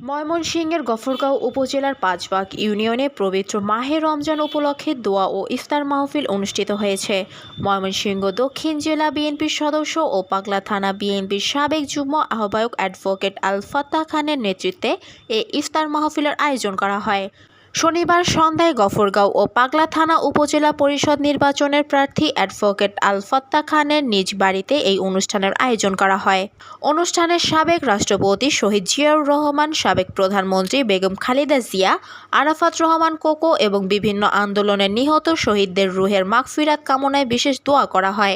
ময়মনসিংহের গফরগাঁও উপজেলার পাঁচবাগ ইউনিয়নে পবিত্র মাহে রমজান উপলক্ষে দোয়া ও ইফতার মাহফিল অনুষ্ঠিত হয়েছে। ময়মনসিংহ দক্ষিণ জেলা বিএনপির সদস্য ও পাগলা থানা বিএনপির সাবেক যুগ্ম আহ্বায়ক অ্যাডভোকেট আল ফাত্তাহ খানের নেতৃত্বে এ ইফতার মাহফিলের আয়োজন করা হয়। শনিবার সন্ধ্যায় গফরগাঁও ও পাগলা থানা উপজেলা পরিষদ নির্বাচনের প্রার্থী অ্যাডভোকেট আল ফাত্তাহ খানের নিজ বাড়িতে এই অনুষ্ঠানের আয়োজন করা হয়। অনুষ্ঠানে সাবেক রাষ্ট্রপতি শহীদ জিয়াউর রহমান, সাবেক প্রধানমন্ত্রী বেগম খালেদা জিয়া, আরাফাত রহমান কোকো এবং বিভিন্ন আন্দোলনের নিহত শহীদদের রুহের মাগফিরাত কামনায় বিশেষ দোয়া করা হয়।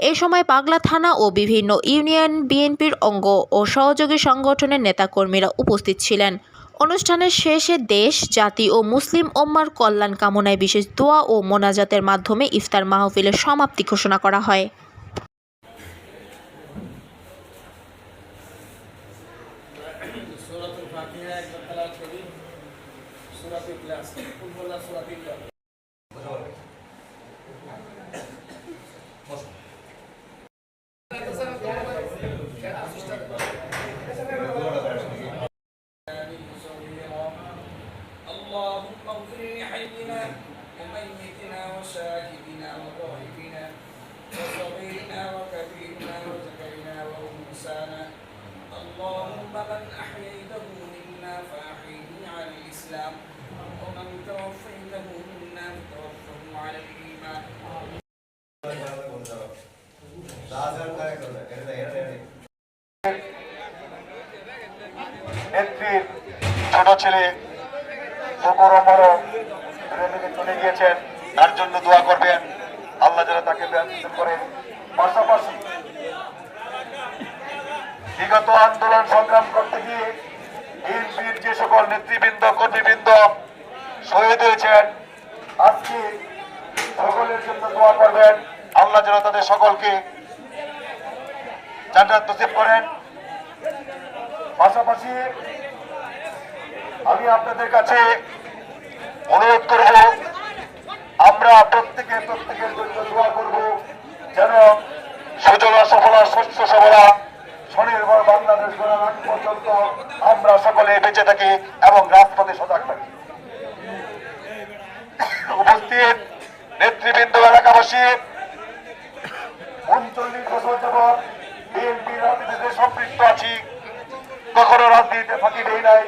এ সময় পাগলা থানা ও বিভিন্ন ইউনিয়ন বিএনপির অঙ্গ ও সহযোগী সংগঠনের নেতাকর্মীরা উপস্থিত ছিলেন। অনুষ্ঠানের শেষে দেশ, জাতি ও মুসলিম উম্মার কল্যাণ কামনায় বিশেষ দোয়া ও মোনাজাতের মাধ্যমে ইফতার মাহফিলের সমাপ্তি ঘোষণা করা হয়। اللهم اغفر لحينا وميتنا وشاهدنا وغائبنا وصغيرنا وكبيرنا وذكرنا وانثانا اللهم من احييته منا فاحيه على الاسلام ومن توفيته منا فتوفه على الايمان নেত্রীর ছোট ছেলে চলে গিয়েছেন, তার জন্য দোয়া করবেন, আল্লাহ যেন তাকে করেন। পাশাপাশি বিগত আন্দোলন সংগ্রাম করতে গিয়ে বিএনপির যে সকল নেতৃবৃন্দ কর্মীবৃন্দ শহীদ হয়েছেন, আজকে সকলের জন্য দোয়া করবেন, আল্লাহ যেন তাদের সকলকে জান্নাত নসিব করেন। পাশাপাশি আমি আপনাদের কাছে অনুরোধ করব, আমরা প্রত্যেকের জন্য দোয়া করব যেন সুজলা সফলা শস্য সবলা স্বনির্ভর বাংলাদেশ গড়ার আগ পর্যন্ত আমরা সকলে বেঁচে থাকি এবং রাজপথে সজাগ থাকি। উপস্থিত নেতৃবৃন্দ, এলাকাবাসী, 39 বছর যাবৎ বিএনপি রাজনীতিতে সম্পৃক্ত আছি, কখনো রাজনীতিতে ফাঁকি দেই নাই।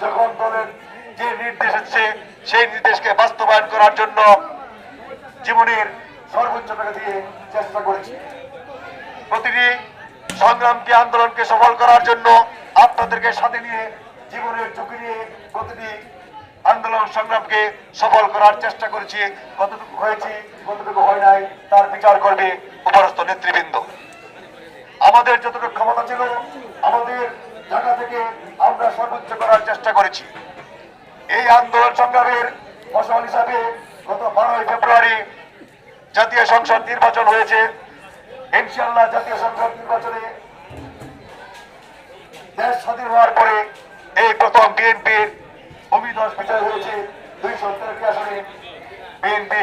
যখন দলের যে নির্দেশ হচ্ছে সেই নির্দেশকে বাস্তবায়ন করার জন্য জীবনের সর্বোচ্চ টাকা দিয়ে চেষ্টা করেছি। প্রতিটি সংগ্রামকে, আন্দোলনকে সফল করার জন্য আপনাদেরকে সাথে নিয়ে, জীবনের ঝুঁকি নিয়ে প্রতিটি আন্দোলন সংগ্রামকে সফল করার চেষ্টা করেছি। কতটুকু হয়েছি, কতটুকু হয় নাই, তার বিচার করবে উপরস্থ নেতৃবৃন্দ। আমাদের যতটুকু ক্ষমতা ছিল, আমাদের ঢাকা থেকে আমরা সর্বোচ্চ করার চেষ্টা করেছি। এই আন্দোলন সংগ্রামের ফসল হিসাবে গত 12 ফেব্রুয়ারি জাতীয় সংসদ নির্বাচন হয়েছে। ইনশাআল্লাহ জাতীয় সংসদ নির্বাচনে দেশ স্বাধীন হওয়ার পরে এই প্রথম বিএনপির ভূমিধস বিজয় হয়েছে। 213 আসনে বিএনপি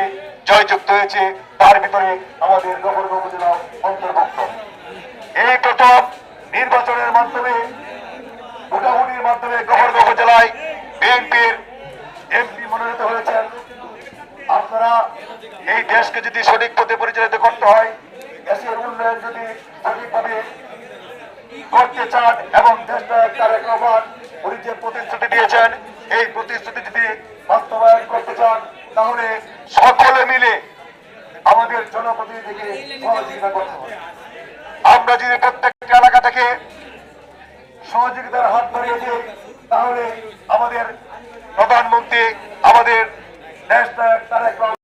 জয়যুক্ত হয়েছে, তার ভিতরে আমাদের গফরগাঁও উপজেলা অন্তর্ভুক্ত। এই প্রথম নির্বাচনের মাধ্যমে, ভোটাভুটির মাধ্যমে গফরগাঁও উপজেলায় বিএনপির এমপি মনোনীত হয়েছেন। আপনারা এই দেশকে যদি সঠিক পথে পরিচালিত করতে হয়, দেশের উন্নয়ন যদি সঠিকভাবে করতে চান এবং দেশটা তারেক রহমান উনি যে প্রতিশ্রুতি দিয়েছেন, এই প্রতিশ্রুতি যদি বাস্তবায়ন করতে চান, তাহলে সকলে মিলে আমাদের জনপ্রতিনিধিকে সহযোগিতা করতে হবে। আমরা যদি প্রত্যেকটা এলাকা থেকে সহযোগিতার হাত বাড়িয়ে দিই, তাহলে আমাদের প্রধানমন্ত্রী, আমাদের দেশ তারেক রহমান